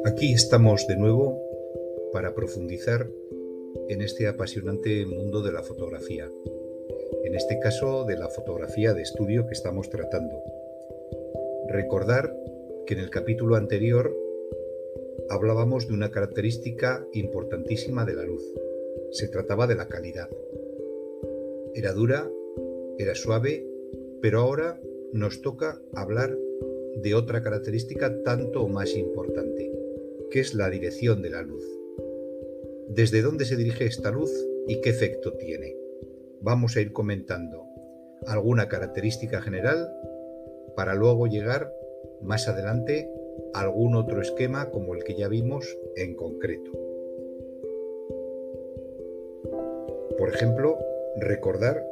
Aquí estamos de nuevo para profundizar en este apasionante mundo de la fotografía, en este caso de la fotografía de estudio que estamos tratando. Recordar que en el capítulo anterior hablábamos de una característica importantísima de la luz. Se trataba de la calidad. Era dura, era suave, pero ahora nos toca hablar de otra característica tanto o más importante, que es la dirección de la luz. ¿Desde dónde se dirige esta luz y qué efecto tiene? Vamos a ir comentando alguna característica general para luego llegar más adelante a algún otro esquema como el que ya vimos en concreto. Por ejemplo, recordar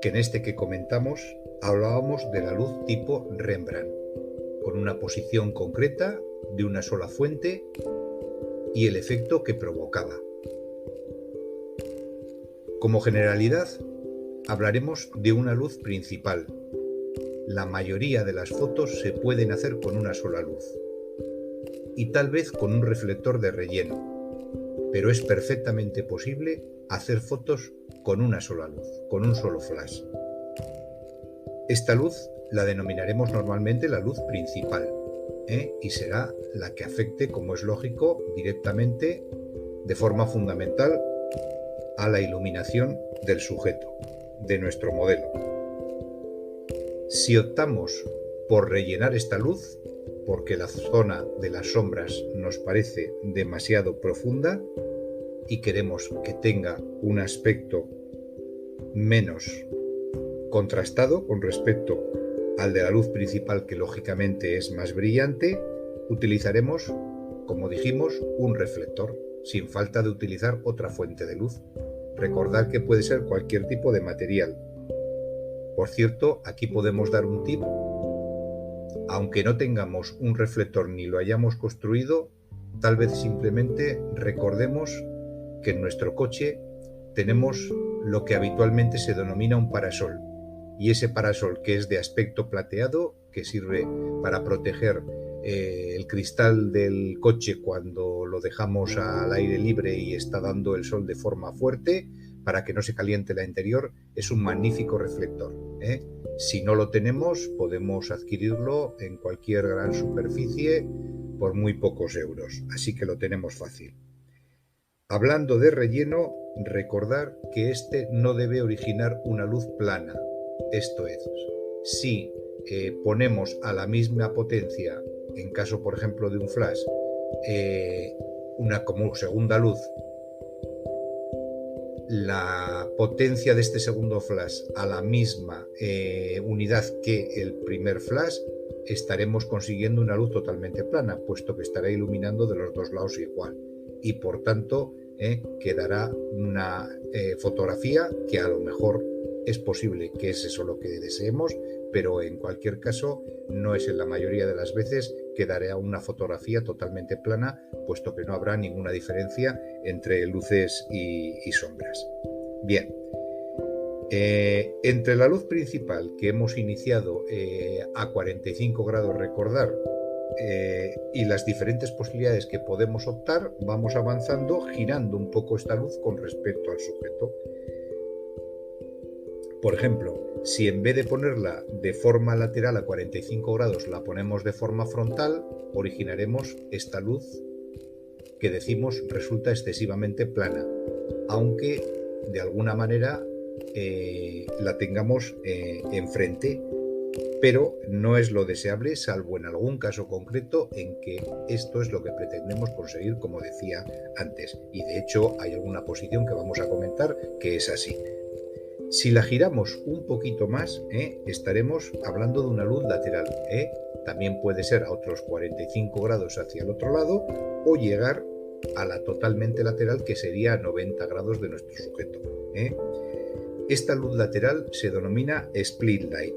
que en este que comentamos hablábamos de la luz tipo Rembrandt, con una posición concreta de una sola fuente y el efecto que provocaba. Como generalidad, hablaremos de una luz principal. La mayoría de las fotos se pueden hacer con una sola luz y tal vez con un reflector de relleno, pero es perfectamente posible hacer fotos con una sola luz, con un solo flash. Esta luz la denominaremos normalmente la luz principal, y será la que afecte, como es lógico, directamente, de forma fundamental, a la iluminación del sujeto, de nuestro modelo. Si optamos por rellenar esta luz, porque la zona de las sombras nos parece demasiado profunda y queremos que tenga un aspecto menos contrastado con respecto al de la luz principal, que lógicamente es más brillante, utilizaremos, como dijimos, un reflector, sin falta de utilizar otra fuente de luz. Recordad que puede ser cualquier tipo de material. Por cierto, aquí podemos dar un tip. Aunque no tengamos un reflector ni lo hayamos construido, tal vez simplemente recordemos que en nuestro coche tenemos lo que habitualmente se denomina un parasol. Y ese parasol, que es de aspecto plateado, que sirve para proteger el cristal del coche cuando lo dejamos al aire libre y está dando el sol de forma fuerte, para que no se caliente la interior, es un magnífico reflector. Si no lo tenemos, podemos adquirirlo en cualquier gran superficie por muy pocos euros, así que lo tenemos fácil. Hablando de relleno, recordar que este no debe originar una luz plana. Esto es, si ponemos a la misma potencia, en caso por ejemplo de un flash, una como segunda luz, la potencia de este segundo flash a la misma unidad que el primer flash, estaremos consiguiendo una luz totalmente plana, puesto que estará iluminando de los dos lados igual y por tanto quedará una fotografía que a lo mejor es posible que es eso lo que deseemos, pero en cualquier caso no es en la mayoría de las veces que dará una fotografía totalmente plana, puesto que no habrá ninguna diferencia entre luces y sombras. Bien, entre la luz principal que hemos iniciado a 45 grados, recordar, y las diferentes posibilidades que podemos optar, vamos avanzando girando un poco esta luz con respecto al sujeto. Por ejemplo, si en vez de ponerla de forma lateral a 45 grados la ponemos de forma frontal, originaremos esta luz que decimos resulta excesivamente plana, aunque de alguna manera la tengamos enfrente, pero no es lo deseable, salvo en algún caso concreto en que esto es lo que pretendemos conseguir, como decía antes, y de hecho hay alguna posición que vamos a comentar que es así. Si la giramos un poquito más, estaremos hablando de una luz lateral. También puede ser a otros 45 grados hacia el otro lado o llegar a la totalmente lateral, que sería a 90 grados de nuestro sujeto. Esta luz lateral se denomina split light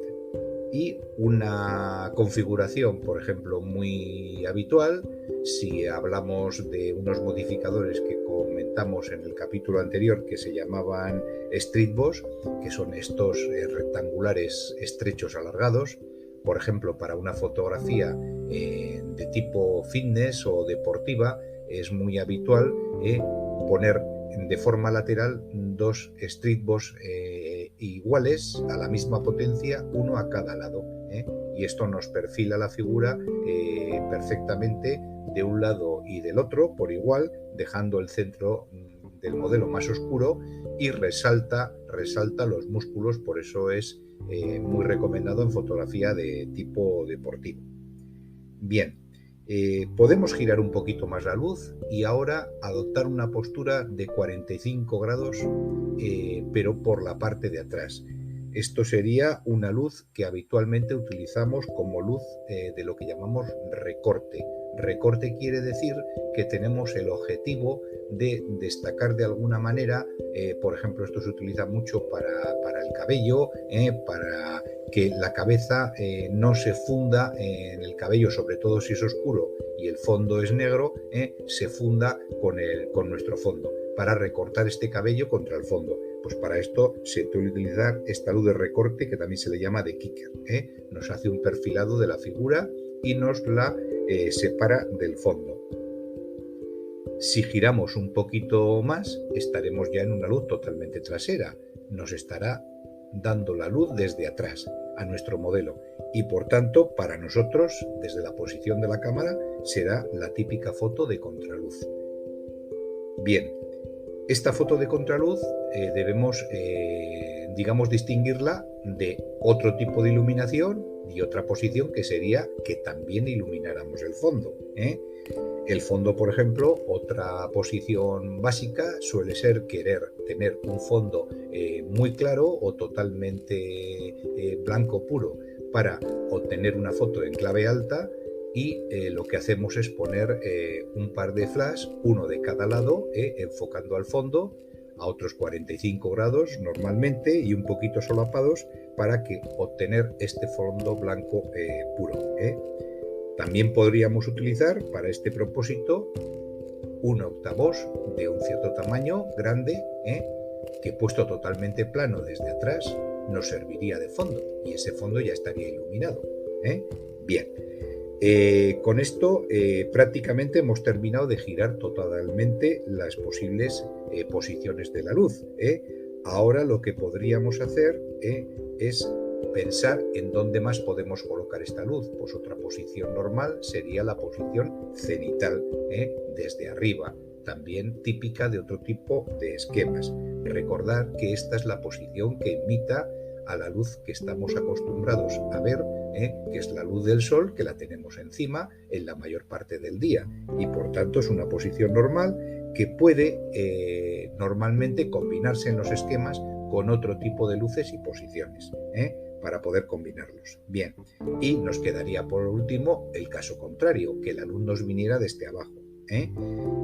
y una configuración, por ejemplo, muy habitual, si hablamos de unos modificadores que comentamos en el capítulo anterior que se llamaban street box, que son estos rectangulares estrechos alargados, por ejemplo, para una fotografía de tipo fitness o deportiva, es muy habitual poner de forma lateral dos streetbox iguales a la misma potencia, uno a cada lado, y esto nos perfila la figura perfectamente de un lado y del otro por igual, dejando el centro del modelo más oscuro y resalta los músculos. Por eso es muy recomendado en fotografía de tipo deportivo. Bien, podemos girar un poquito más la luz y ahora adoptar una postura de 45 grados, pero por la parte de atrás. Esto sería una luz que habitualmente utilizamos como luz de lo que llamamos recorte. Recorte quiere decir que tenemos el objetivo de destacar de alguna manera, por ejemplo, esto se utiliza mucho para el cabello, para que la cabeza no se funda en el cabello, sobre todo si es oscuro y el fondo es negro, se funda con nuestro fondo, para recortar este cabello contra el fondo. Pues para esto se puede utilizar esta luz de recorte, que también se le llama de kicker. Nos hace un perfilado de la figura y nos la separa del fondo. Si giramos un poquito más, estaremos ya en una luz totalmente trasera. Nos estará dando la luz desde atrás a nuestro modelo y por tanto para nosotros desde la posición de la cámara será la típica foto de contraluz. Bien, esta foto de contraluz debemos digamos distinguirla de otro tipo de iluminación y otra posición, que sería que también ilumináramos el fondo. El fondo, por ejemplo, otra posición básica suele ser querer tener un fondo muy claro o totalmente blanco puro para obtener una foto en clave alta, y lo que hacemos es poner un par de flash, uno de cada lado, enfocando al fondo a otros 45 grados normalmente y un poquito solapados para que obtener este fondo blanco puro. También podríamos utilizar para este propósito un octavoz de un cierto tamaño grande, que puesto totalmente plano desde atrás nos serviría de fondo y ese fondo ya estaría iluminado. Bien, con esto prácticamente hemos terminado de girar totalmente las posibles posiciones de la luz. Ahora lo que podríamos hacer es pensar en dónde más podemos colocar esta luz. Pues otra posición normal sería la posición cenital, desde arriba, también típica de otro tipo de esquemas. Recordar que esta es la posición que imita a la luz que estamos acostumbrados a ver, que es la luz del sol, que la tenemos encima en la mayor parte del día, y por tanto es una posición normal que puede normalmente combinarse en los esquemas con otro tipo de luces y posiciones, para poder combinarlos. Bien, y nos quedaría por último el caso contrario, que la luz nos viniera desde abajo.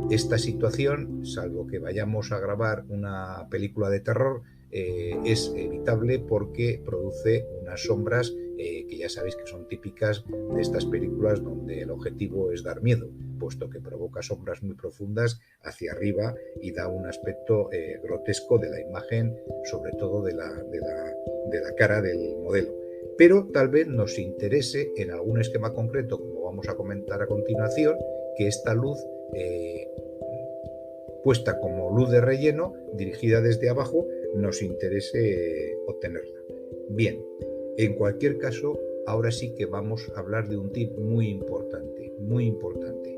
Esta situación, salvo que vayamos a grabar una película de terror, es evitable porque produce unas sombras que ya sabéis que son típicas de estas películas donde el objetivo es dar miedo, puesto que provoca sombras muy profundas hacia arriba y da un aspecto grotesco de la imagen, sobre todo de la cara del modelo. Pero tal vez nos interese en algún esquema concreto, como vamos a comentar a continuación, que esta luz puesta como luz de relleno, dirigida desde abajo, nos interese obtenerla. Bien, en cualquier caso, ahora sí que vamos a hablar de un tip muy importante, muy importante.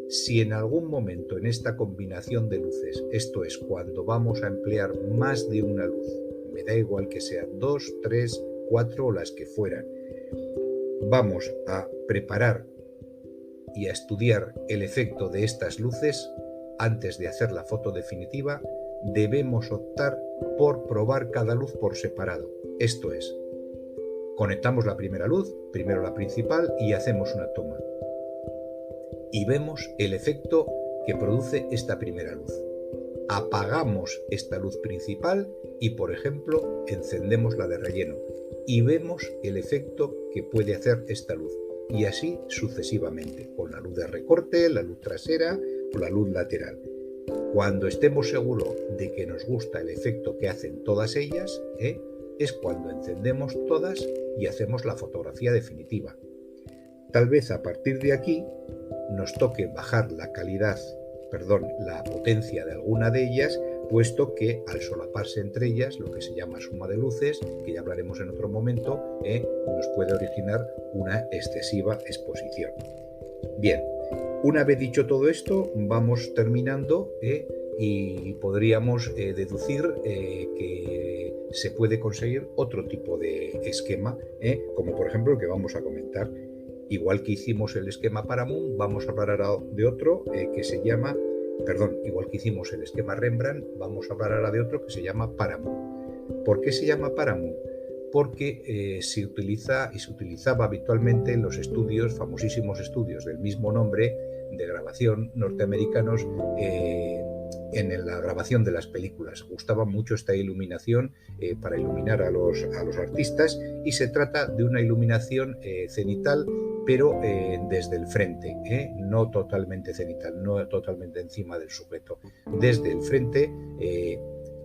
Si en algún momento en esta combinación de luces, esto es cuando vamos a emplear más de una luz, me da igual que sean 2, 3, 4 o las que fueran, vamos a preparar y a estudiar el efecto de estas luces antes de hacer la foto definitiva, debemos optar por probar cada luz por separado. Esto es, conectamos la primera luz, primero la principal, y hacemos una toma. Y vemos el efecto que produce esta primera luz. Apagamos esta luz principal y, por ejemplo, encendemos la de relleno y vemos el efecto que puede hacer esta luz. Y así sucesivamente, con la luz de recorte, la luz trasera o la luz lateral. Cuando estemos seguros de que nos gusta el efecto que hacen todas ellas, es cuando encendemos todas y hacemos la fotografía definitiva. Tal vez a partir de aquí nos toque bajar la la potencia de alguna de ellas, puesto que al solaparse entre ellas, lo que se llama suma de luces, que ya hablaremos en otro momento, nos puede originar una excesiva exposición. Bien, una vez dicho todo esto, vamos terminando y podríamos deducir que se puede conseguir otro tipo de esquema, como por ejemplo el que vamos a comentar. Igual que hicimos el esquema Paramount, vamos a hablar ahora de otro que se llama, igual que hicimos el esquema Rembrandt, vamos a hablar ahora de otro que se llama Paramount. ¿Por qué se llama Paramount? Porque se utiliza y se utilizaba habitualmente en los estudios, famosísimos estudios del mismo nombre de grabación norteamericanos, en la grabación de las películas. Gustaba mucho esta iluminación para iluminar a los artistas, y se trata de una iluminación cenital, pero desde el frente, no totalmente cenital, no totalmente encima del sujeto, desde el frente,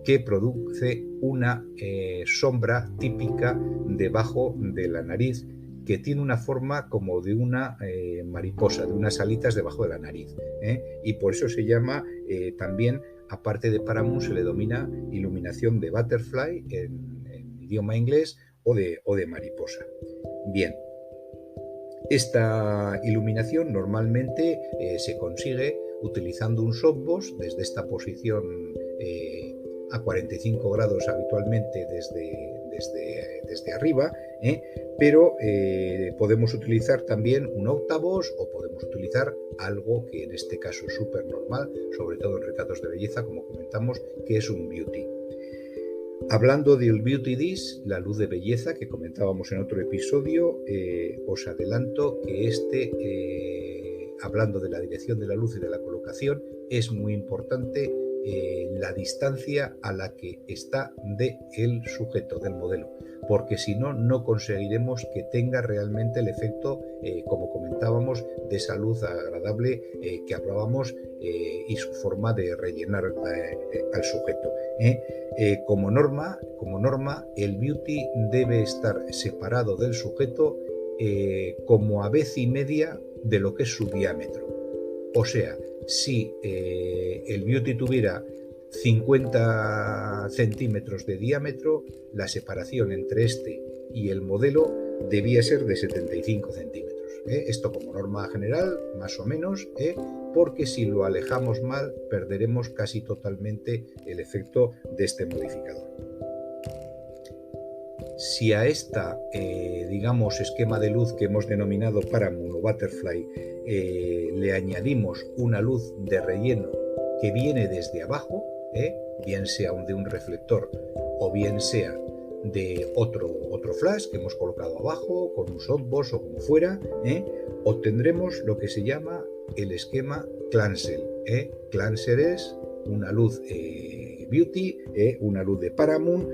que produce una sombra típica debajo de la nariz, que tiene una forma como de una mariposa, de unas alitas debajo de la nariz, y por eso se llama también, aparte de Paramount, se le denomina iluminación de butterfly en idioma inglés, o de mariposa. Bien, esta iluminación normalmente se consigue utilizando un softbox desde esta posición a 45 grados habitualmente desde arriba, pero podemos utilizar también un octavox, o podemos utilizar algo que en este caso es súper normal, sobre todo en retratos de belleza, como comentamos, que es un beauty. Hablando del Beauty Dish, la luz de belleza que comentábamos en otro episodio, os adelanto que hablando de la dirección de la luz y de la colocación, es muy importante la distancia a la que está del sujeto, del modelo, porque si no, no conseguiremos que tenga realmente el efecto, como comentábamos, de esa luz agradable que hablábamos, y su forma de rellenar al sujeto. Como norma, el beauty debe estar separado del sujeto como a vez y media de lo que es su diámetro. O sea, si el beauty tuviera 50 centímetros de diámetro, la separación entre este y el modelo debía ser de 75 centímetros. Esto como norma general, más o menos, porque si lo alejamos mal, perderemos casi totalmente el efecto de este modificador. Si a esta, esquema de luz que hemos denominado Paramount o Butterfly, le añadimos una luz de relleno que viene desde abajo, bien sea de un reflector o bien sea de otro flash que hemos colocado abajo, con un softbox o como fuera, obtendremos lo que se llama el esquema Clansel. Clansel es una luz beauty, una luz de Paramount,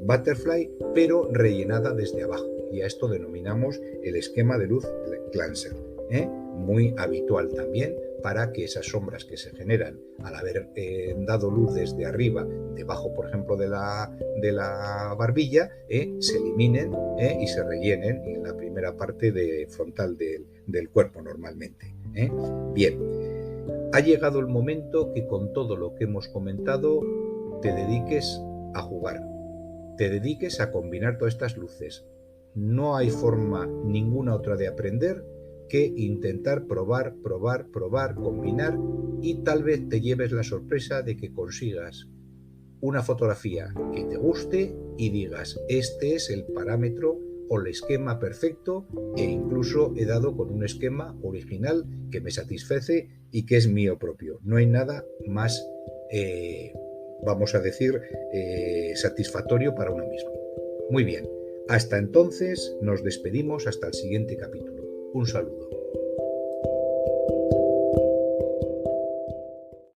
Butterfly, pero rellenada desde abajo, y a esto denominamos el esquema de luz Clansel, muy habitual también para que esas sombras que se generan al haber dado luz desde arriba, debajo por ejemplo de la barbilla, se eliminen y se rellenen en la primera parte frontal del cuerpo normalmente. Bien, ha llegado el momento que con todo lo que hemos comentado te dediques a jugar, te dediques a combinar todas estas luces. No hay forma ninguna otra de aprender que intentar probar, combinar, y tal vez te lleves la sorpresa de que consigas una fotografía que te guste y digas, este es el parámetro o el esquema perfecto, e incluso he dado con un esquema original que me satisface y que es mío propio. No hay nada más, satisfactorio para uno mismo. Muy bien, hasta entonces nos despedimos hasta el siguiente capítulo. Un saludo.